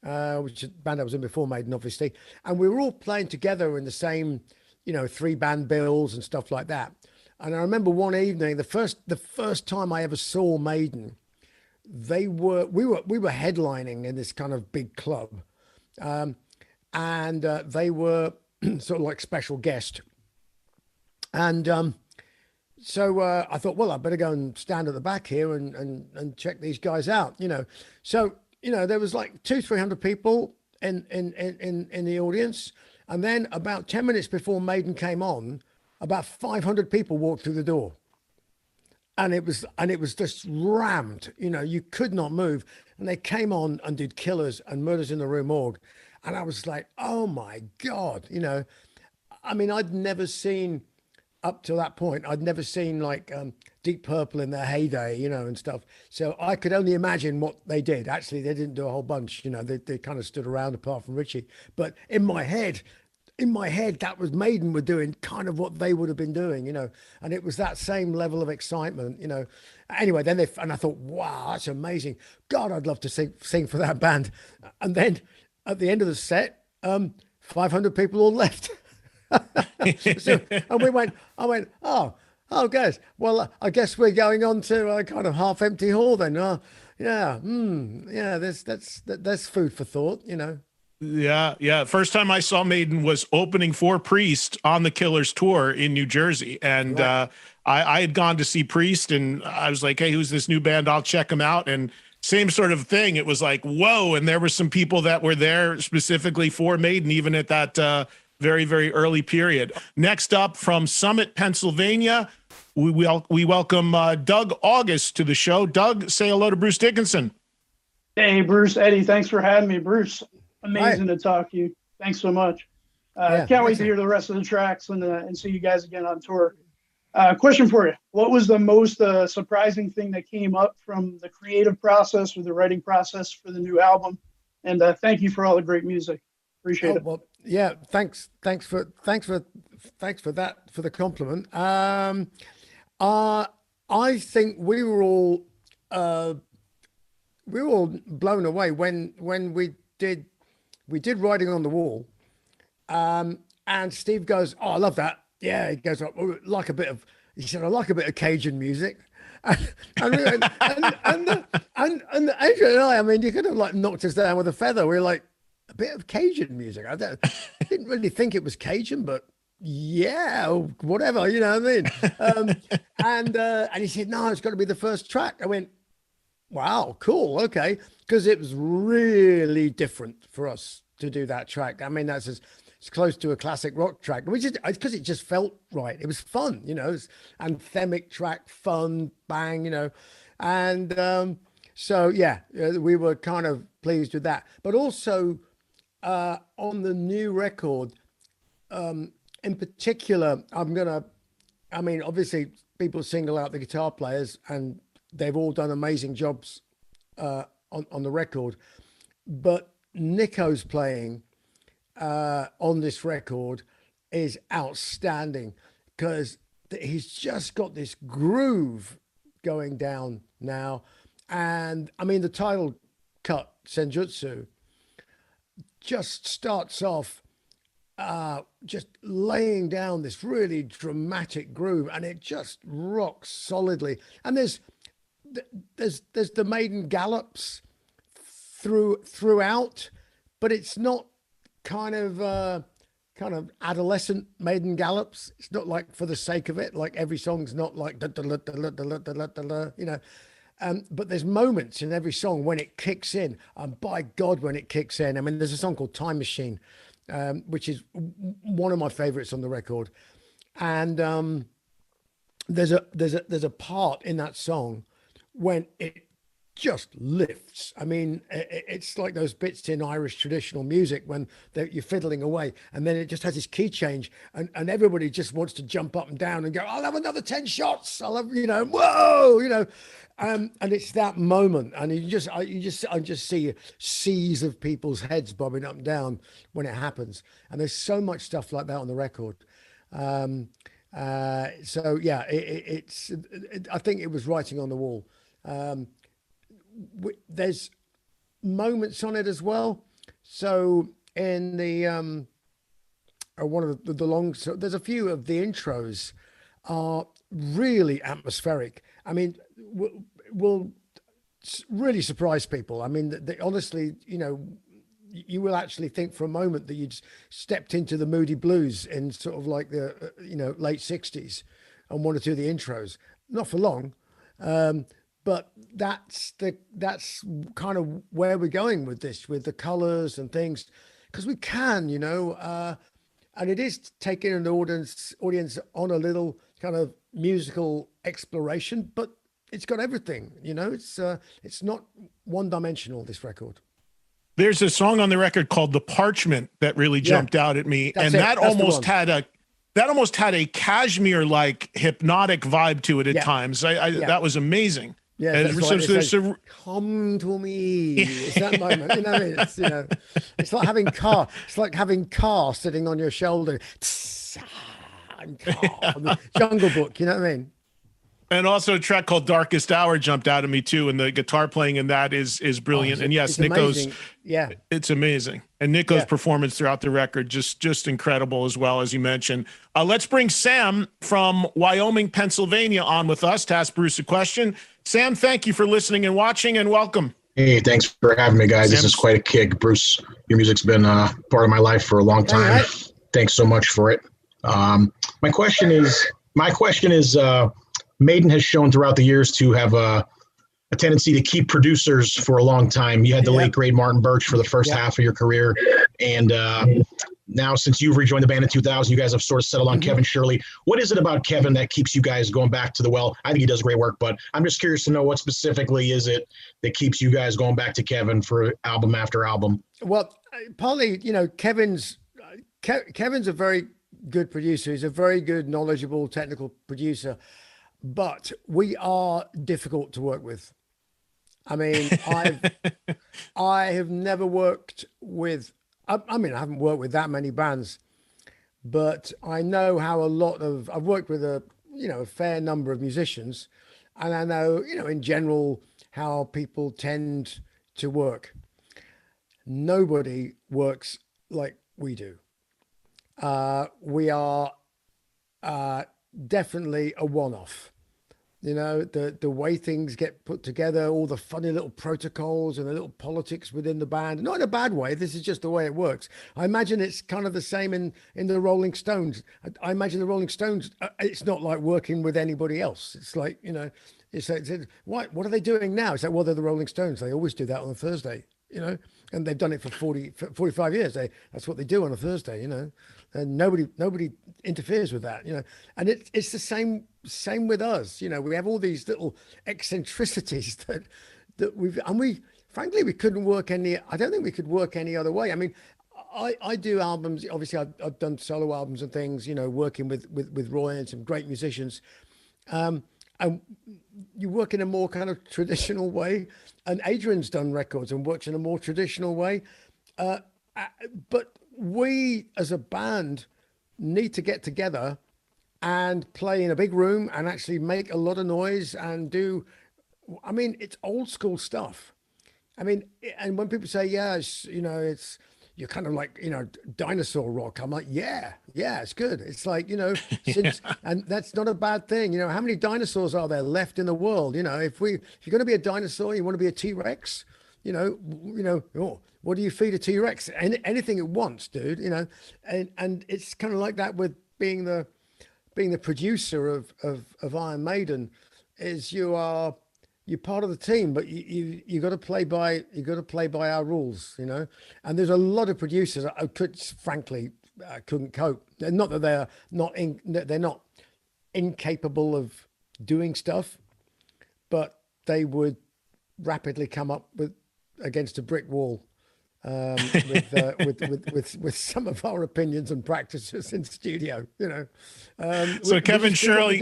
which is a band I was in before Maiden, obviously. And we were all playing together in the same, 3-band bills and stuff like that. And I remember one evening, the first time I ever saw Maiden, we were headlining in this kind of big club. And they were sort of like special guest. And so I thought, well, I better go and stand at the back here and check these guys out, So, there was like 200-300 people in the audience. And then about 10 minutes before Maiden came on, about 500 people walked through the door. And it was just rammed, you could not move. And they came on and did Killers and Murders in the Rue Morgue. And I was like, oh my God, I mean, I'd never seen, up to that point, I'd never seen like Deep Purple in their heyday, and stuff. So I could only imagine what they did. Actually, they didn't do a whole bunch, they kind of stood around apart from Richie. But in my head, that was Maiden were doing kind of what they would have been doing, and it was that same level of excitement, Anyway, then and I thought, wow, that's amazing. God, I'd love to sing for that band. And then at the end of the set, 500 people all left. So, and I went, oh, guys, well, I guess we're going on to a kind of half-empty hall then. Yeah, that's food for thought, Yeah. First time I saw Maiden was opening for Priest on the Killers tour in New Jersey. And Right. I had gone to see Priest and I was like, hey, who's this new band? I'll check them out. And same sort of thing. It was like, whoa. And there were some people that were there specifically for Maiden, even at that very, very early period. Next up from Summit, Pennsylvania, we welcome Doug August to the show. Doug, say hello to Bruce Dickinson. Hey, Bruce, Eddie, thanks for having me. Bruce, amazing to talk to you. Thanks so much. Can't wait to hear the rest of the tracks and see you guys again on tour. Question for you. What was the most surprising thing that came up from the creative process or the writing process for the new album? And thank you for all the great music. Appreciate it. Well, yeah, thanks for that, for the compliment. I think we were all blown away when we did Writing on the Wall, and Steve goes, oh, I love that. Yeah, he goes, he said, I like a bit of Cajun music. And Adrian and I mean, you could have like knocked us down with a feather. We were like, a bit of Cajun music. I didn't really think it was Cajun, but yeah, whatever, you know what I mean? And he said, no, it's got to be the first track. I went, wow, cool, okay. Because it was really different for us to do that track. I mean, that's as close to a classic rock track, which is because it just felt right. It was fun, you know, it's anthemic track, fun, bang, you know. And so, yeah, we were kind of pleased with that. But also on the new record, in particular, obviously people single out the guitar players and they've all done amazing jobs on the record. But Nico's playing on this record is outstanding because he's just got this groove going down now. And I mean, the title cut, Senjutsu, just starts off just laying down this really dramatic groove, and it just rocks solidly. And there's the Maiden gallops throughout, but it's not kind of kind of adolescent maiden gallops. It's not like for the sake of it. Like every song's not like da, da, da, da, da, da, da, da, da, you know. But there's moments in every song when it kicks in, and by God, when it kicks in. I mean, there's a song called Time Machine, which is one of my favorites on the record, and there's a part in that song when it just lifts. I mean, it's like those bits in Irish traditional music when you're fiddling away, and then it just has this key change, and everybody just wants to jump up and down and go, "I'll have another 10 shots. I'll have, you know, whoa, you know." And it's that moment, and I just see seas of people's heads bobbing up and down when it happens. And there's so much stuff like that on the record. So yeah, I think it was writing on the wall. There's moments on it as well. So in the one of the long, so there's a few of the intros are really atmospheric. I mean, will really surprise people. I mean, they honestly, you know, you will actually think for a moment that you'd stepped into the Moody Blues in sort of like the late 60s on one or two of the intros. Not for long, but that's kind of where we're going with this, with the colors and things, because we can, you know, and it is taking an audience on a little kind of musical exploration, but it's got everything, you know. It's not one dimensional, this record. There's a song on the record called "The Parchment" that really jumped out at me, and that almost had a Kashmir-like hypnotic vibe to it at times. That was amazing. Yeah, come to me. It's that moment, you know what I mean? It's, you know, it's like having Car. It's like having Car sitting on your shoulder. Jungle Book, you know what I mean? And also a track called "Darkest Hour" jumped out at me too, and the guitar playing in that is brilliant. And yes, Nico's, it's amazing. And Nico's performance throughout the record just incredible as well, as you mentioned. Let's bring Sam from Wyoming, Pennsylvania, on with us to ask Bruce a question. Sam, thank you for listening and watching, and welcome. Hey, thanks for having me, guys. This is quite a kick. Bruce, your music's been part of my life for a long time. Thanks so much for it. My question is. Maiden has shown throughout the years to have a tendency to keep producers for a long time. You had the late, great Martin Birch for the first half of your career. And now since you've rejoined the band in 2000, you guys have sort of settled on Kevin Shirley. What is it about Kevin that keeps you guys going back to the well? I think he does great work, but I'm just curious to know what specifically is it that keeps you guys going back to Kevin for album after album? Well, partly, you know, Kevin's a very good producer. He's a very good, knowledgeable, technical producer. But we are difficult to work with. I mean, I have never worked with, I mean, I haven't worked with that many bands, but I know how I've worked with a fair number of musicians, and I know, you know, in general, how people tend to work. Nobody works like we do. We are definitely a one-off. You know, the way things get put together, all the funny little protocols and the little politics within the band, not in a bad way. This is just the way it works. I imagine it's kind of the same in the Rolling Stones. I imagine the Rolling Stones, it's not like working with anybody else. It's like, you know, it's what are they doing now? It's like, well, they're the Rolling Stones. They always do that on a Thursday, you know, and they've done it for 45 years. That's what they do on a Thursday, you know, and nobody interferes with that, you know, and it's the same with us. You know, we have all these little eccentricities that we frankly, we couldn't work I don't think we could work any other way. I mean, I do albums. Obviously I've done solo albums and things, you know, working with Roy and some great musicians. And you work in a more kind of traditional way, and Adrian's done records and works in a more traditional way. But we as a band need to get together and play in a big room and actually make a lot of noise and I mean, it's old school stuff. I mean, and when people say, you know, you're kind of like, you know, dinosaur rock. I'm like, yeah, it's good. It's like, you know, and that's not a bad thing. You know, how many dinosaurs are there left in the world? You know, if you're going to be a dinosaur, you want to be a T-Rex, Oh, what do you feed a T-Rex? Anything it wants, dude. And it's kind of like that with being the producer of Iron Maiden, is you're part of the team, but you got to play by our rules, And there's a lot of producers I couldn't cope. Not that they're not incapable of doing stuff, but they would rapidly come up against a brick wall with some of our opinions and practices in studio, So Kevin Shirley,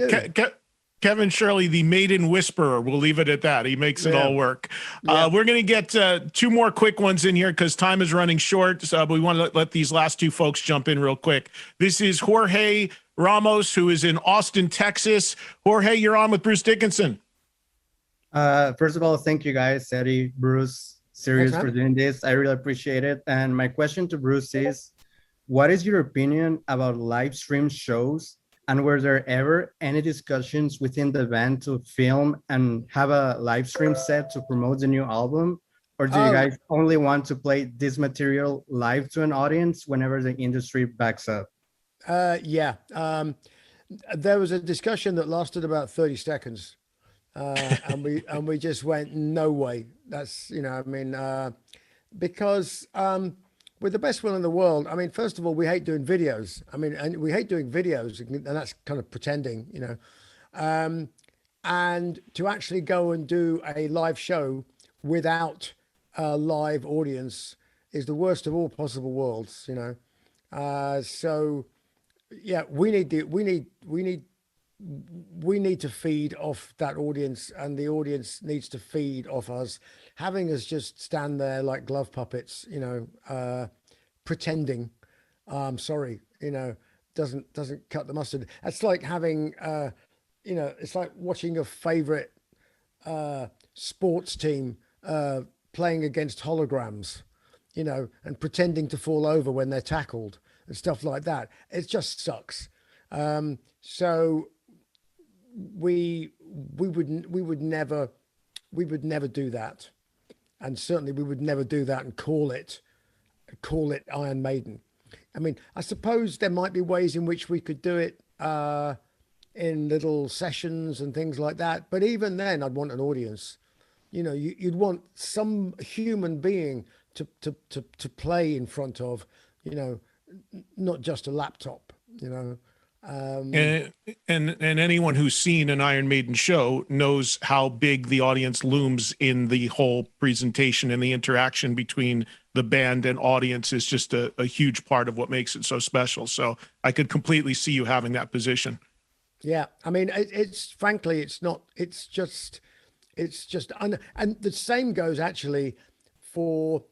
the Maiden Whisperer, we'll leave it at that. He makes it all work. We're going to get two more quick ones in here because time is running short. So we want to let these last two folks jump in real quick. This is Jorge Ramos, who is in Austin, Texas. Jorge, you're on with Bruce Dickinson. First of all, thank you guys, Eddie, Bruce, Sirius, for doing this. I really appreciate it. And my question to Bruce is, what is your opinion about live stream shows? And were there ever any discussions within the band to film and have a live stream set to promote the new album? Or do you guys only want to play this material live to an audience whenever the industry backs up? There was a discussion that lasted about 30 seconds. And we just went, no way. That's, because with the best will in the world, first of all, we hate doing videos. And we hate doing videos, and that's kind of pretending, and to actually go and do a live show without a live audience is the worst of all possible worlds, So yeah, we need to feed off that audience, and the audience needs to feed off us. Having us just stand there like glove puppets, pretending, doesn't cut the mustard. It's like having, it's like watching your favorite sports team playing against holograms, and pretending to fall over when they're tackled and stuff like that. It just sucks. So we would never do that, and certainly we would never do that and call it Iron Maiden. I suppose there might be ways in which we could do it in little sessions and things like that, but even then I'd want an audience. You'd want some human being to play in front of, not just a laptop, And anyone who's seen an Iron Maiden show knows how big the audience looms in the whole presentation, and the interaction between the band and audience is just a huge part of what makes it so special. So I could completely see you having that position. Yeah. It's frankly, it's just, and the same goes actually for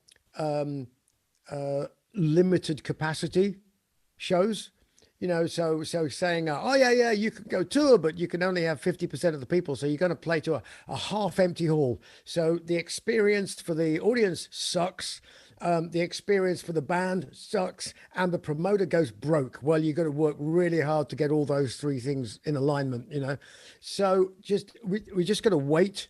limited capacity shows. So saying, you can go tour, but you can only have 50% of the people. So you're going to play to a half empty hall. So the experience for the audience sucks. The experience for the band sucks, and the promoter goes broke. Well, you've got to work really hard to get all those three things in alignment, So we just got to wait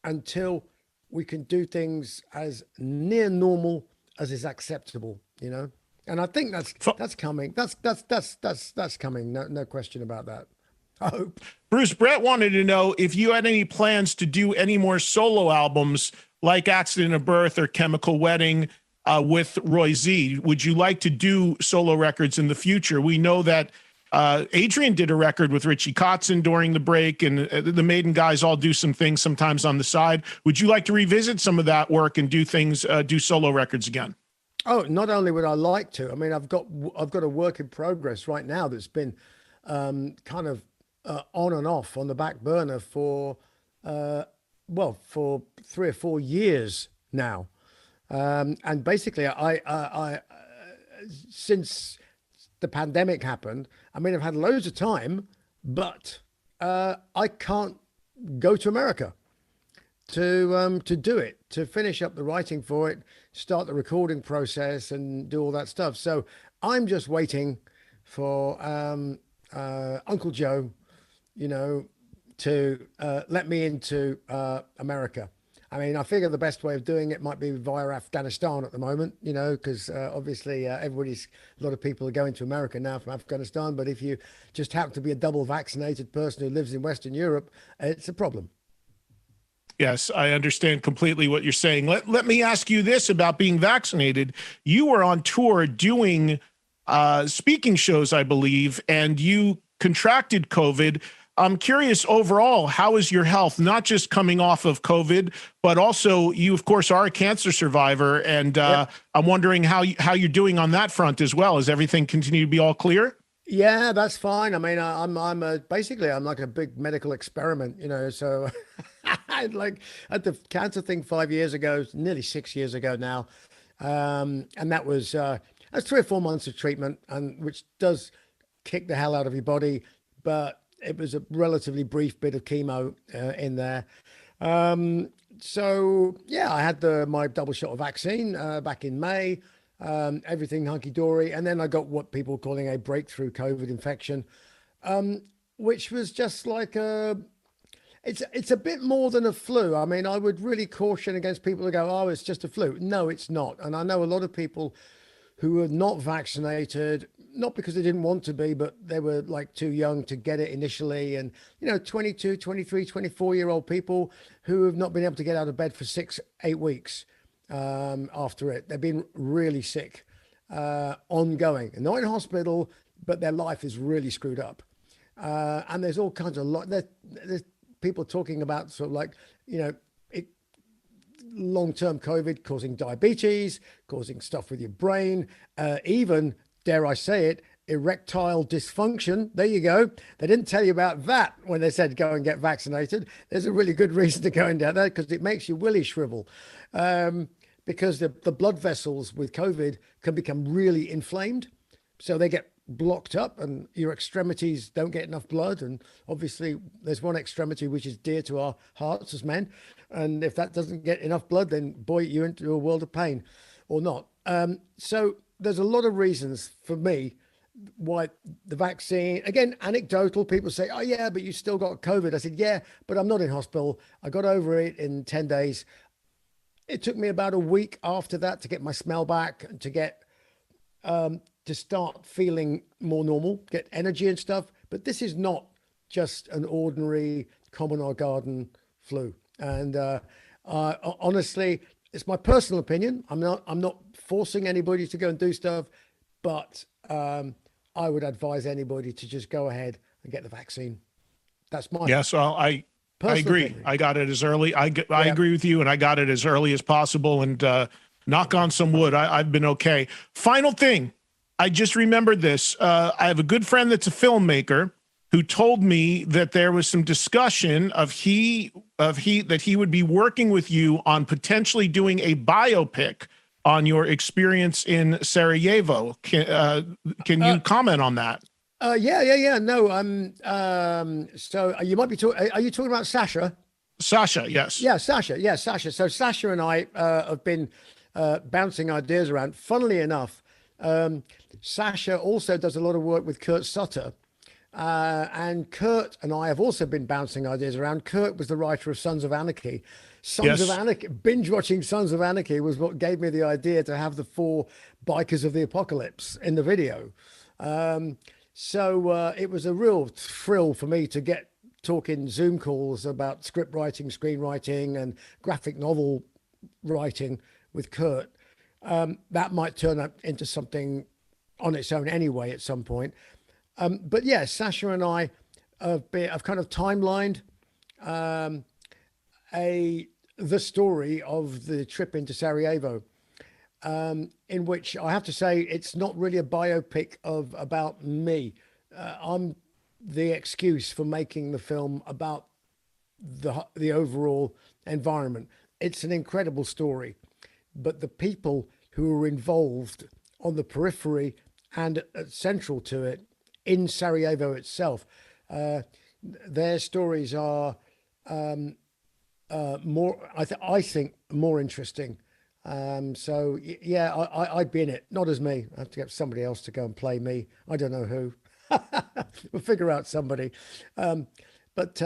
until we can do things as near normal as is acceptable, And I think that's coming. That's coming. No question about that. I hope. Bruce, Brett wanted to know if you had any plans to do any more solo albums like Accident of Birth or Chemical Wedding with Roy Z. Would you like to do solo records in the future? We know that Adrian did a record with Richie Kotzen during the break, and the Maiden guys all do some things sometimes on the side. Would you like to revisit some of that work and do solo records again? Oh, not only would I like to, I've got a work in progress right now that's been kind of on and off on the back burner for 3 or 4 years now. And basically I since the pandemic happened, I've had loads of time, but I can't go to America to do it, to finish up the writing for it, start the recording process and do all that stuff. So I'm just waiting for Uncle Joe, to let me into America. I mean, I figure the best way of doing it might be via Afghanistan at the moment, you know, because obviously a lot of people are going to America now from Afghanistan. But if you just happen to be a double vaccinated person who lives in Western Europe, it's a problem. Yes, I understand completely what you're saying. Let me ask you this about being vaccinated. You were on tour doing speaking shows, I believe, and you contracted COVID. I'm curious overall, how is your health, not just coming off of COVID, but also you, of course, are a cancer survivor. And Yep. I'm wondering how you're doing on that front as well. Is everything continue to be all clear? Yeah, that's fine. I mean, basically I'm like a big medical experiment, you know. So I like at the cancer thing 5 years ago, nearly 6 years ago now, and that's 3 or 4 months of treatment, and which does kick the hell out of your body, but it was a relatively brief bit of chemo in there. So yeah, I had my double shot of vaccine back in May. Everything hunky dory, and then I got what people are calling a breakthrough COVID infection, which was just like it's a bit more than a flu. I mean, I would really caution against people who go, "Oh, it's just a flu." No, it's not. And I know a lot of people who are not vaccinated, not because they didn't want to be, but they were like too young to get it initially. And, you know, 22, 23, 24-year-old people who have not been able to get out of bed for 6, 8 weeks after it. They've been really sick, ongoing, and not in hospital, but their life is really screwed up. And there's all kinds of there's people talking about sort of like, you know, long-term COVID causing diabetes, causing stuff with your brain, even, dare I say it, erectile dysfunction. There you go. They didn't tell you about that when they said go and get vaccinated. There's a really good reason to go and do that, because it makes your willy shrivel. Because the blood vessels with COVID can become really inflamed. So they get blocked up and your extremities don't get enough blood. And obviously there's one extremity which is dear to our hearts as men. And if that doesn't get enough blood, then boy, you're into a world of pain or not. So there's a lot of reasons for me why the vaccine, again, anecdotal, people say, oh yeah, but you still got COVID. I said, yeah, but I'm not in hospital. I got over it in 10 days. It took me about a week after that to get my smell back and to get, to start feeling more normal, get energy and stuff. But this is not just an ordinary common or garden flu. And honestly, it's my personal opinion. I'm not forcing anybody to go and do stuff, but I would advise anybody to just go ahead and get the vaccine. That's my Yes, well, I agree. opinion. I got it as early. I agree with you, and I got it as early as possible. And knock on some wood, I've been okay. Final thing, I just remembered this. I have a good friend that's a filmmaker who told me that there was some discussion that he would be working with you on potentially doing a biopic on your experience in Sarajevo. Can you comment on that? Yeah. No, so you might be talking. Are you talking about Sasha? Sasha, yes. Yeah, Sasha. So Sasha and I have been bouncing ideas around. Funnily enough, Sasha also does a lot of work with Kurt Sutter. And Kurt and I have also been bouncing ideas around. Kurt was the writer of Sons of Anarchy. Sons of Anarchy, binge watching Sons of Anarchy was what gave me the idea to have the 4 bikers of the apocalypse in the video. So it was a real thrill for me to get talking Zoom calls about script writing, screenwriting, and graphic novel writing with Kurt. That might turn up into something on its own anyway at some point. But yeah, Sasha and I have kind of timelined the story of the trip into Sarajevo, in which I have to say it's not really a biopic about me. I'm the excuse for making the film about the overall environment. It's an incredible story, but the people who are involved on the periphery and central to it in Sarajevo itself, their stories are more, I think, more interesting. So yeah, I'd be in it, not as me. I have to get somebody else to go and play me. I don't know who. We'll figure out somebody. but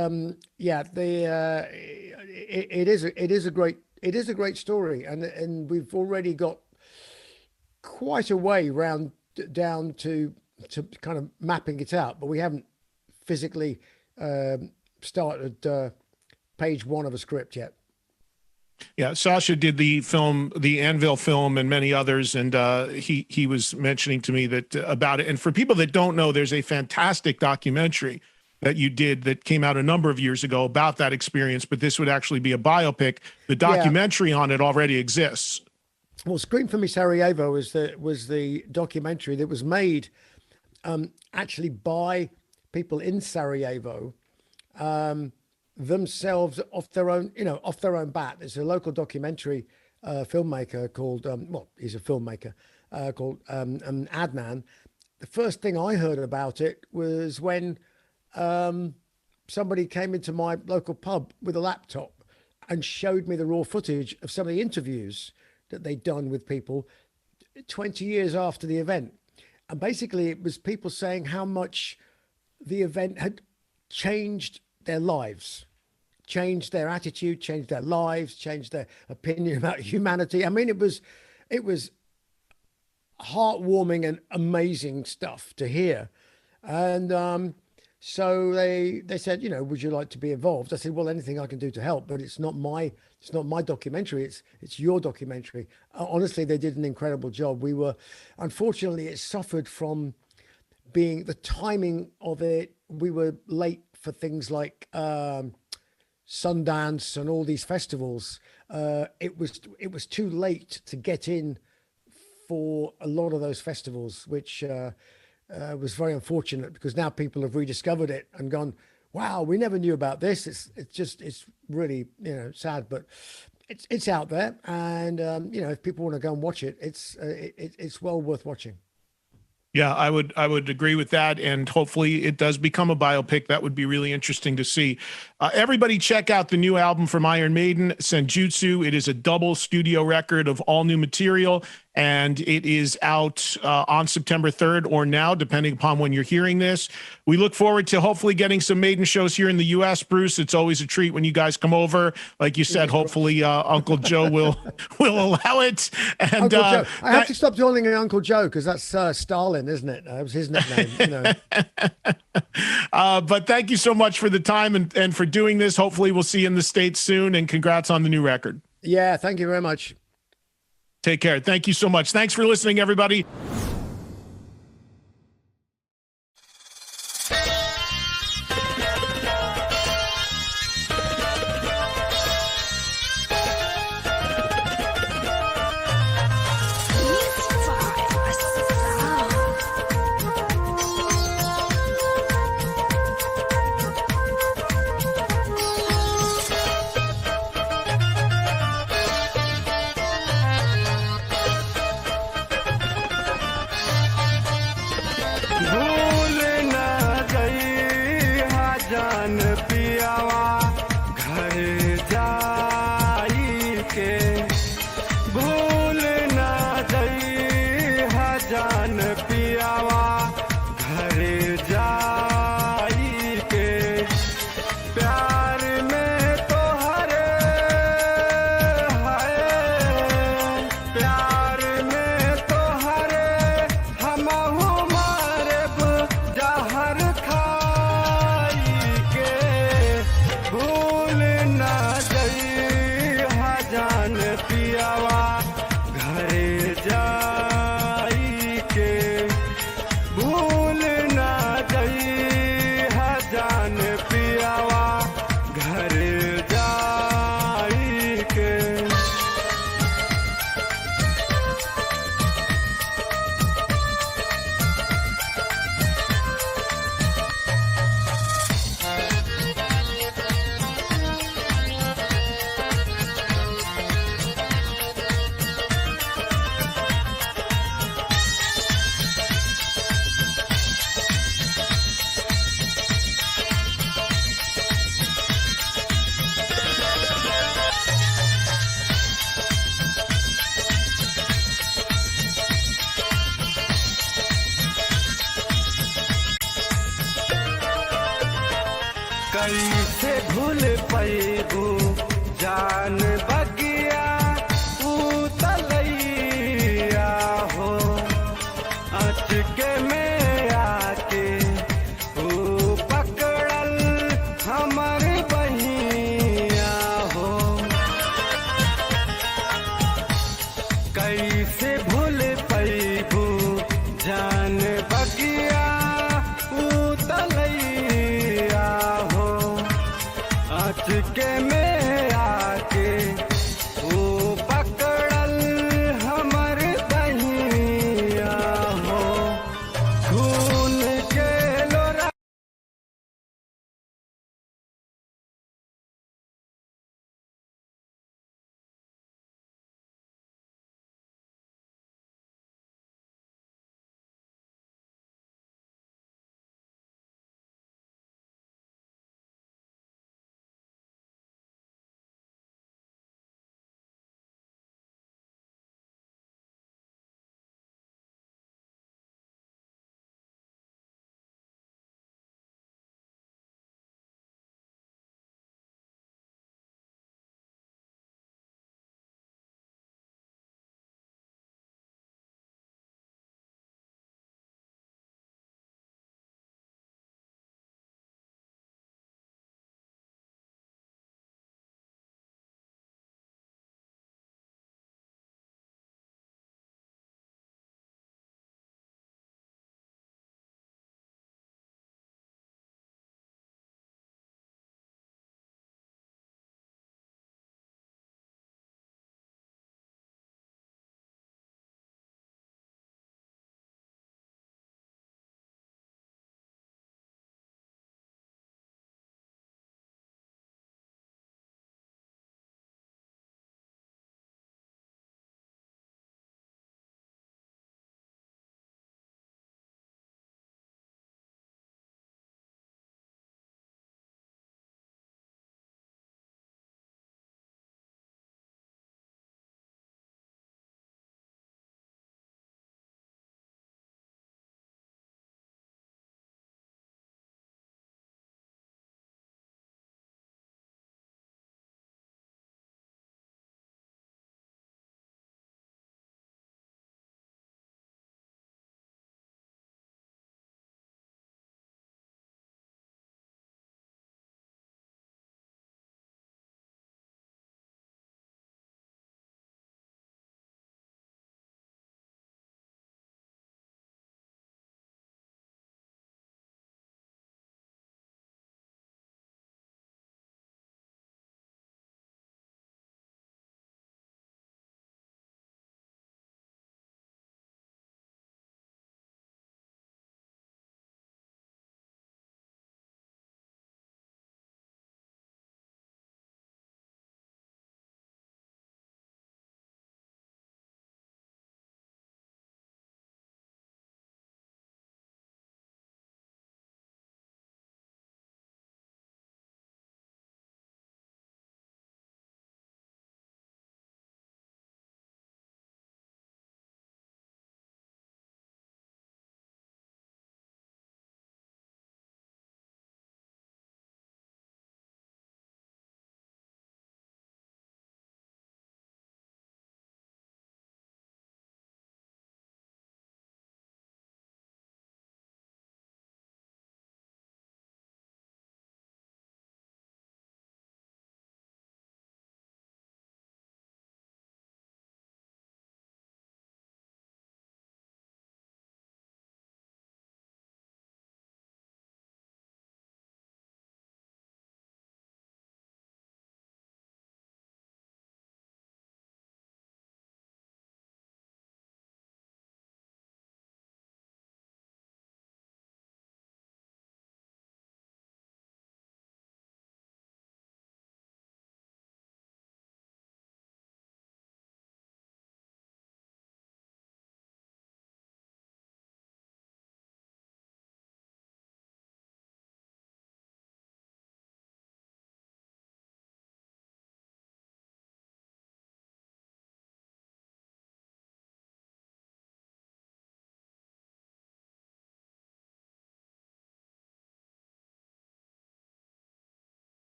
yeah, it is a great story, and we've already got quite a way down to kind of mapping it out, but we haven't physically started page one of a script yet. Yeah, Sasha did the film, the Anvil film, and many others, and he was mentioning to me that about it. And for people that don't know, there's a fantastic documentary that you did that came out a number of years ago about that experience, but this would actually be a biopic. The documentary on it already exists. Well, Scream for Me Sarajevo was the documentary that was made actually by people in Sarajevo. Themselves off their own bat. There's a local documentary filmmaker called, he's a filmmaker called Adnan. The first thing I heard about it was when somebody came into my local pub with a laptop and showed me the raw footage of some of the interviews that they'd done with people 20 years after the event. And basically it was people saying how much the event had changed their lives, changed their attitude, changed their lives, changed their opinion about humanity. I mean, it was heartwarming and amazing stuff to hear. And so they said, would you like to be involved? I said, well, anything I can do to help, but it's not my documentary. It's your documentary. Honestly, they did an incredible job. Unfortunately, it suffered from being the timing of it. We were late for things like Sundance and all these festivals. It was too late to get in for a lot of those festivals, which was very unfortunate, because now people have rediscovered it and gone, wow, we never knew about this. It's really sad, but it's out there, and if people want to go and watch it, it's well worth watching. Yeah, I would agree with that, and hopefully it does become a biopic. That would be really interesting to see. Everybody check out the new album from Iron Maiden, Senjutsu. It is a double studio record of all new material, and it is out on September 3rd or now, depending upon when you're hearing this. We look forward to hopefully getting some Maiden shows here in the U.S., Bruce. It's always a treat when you guys come over. Like you said, hopefully Uncle Joe will allow it. And Uncle Joe. I have to stop calling him Uncle Joe, because that's Stalin, isn't it? That was his nickname. But thank you so much for the time and for doing this. Hopefully we'll see you in the States soon, and congrats on the new record. Yeah, thank you very much. Take care. Thank you so much. Thanks for listening, everybody. कैसे भूल पैबू जान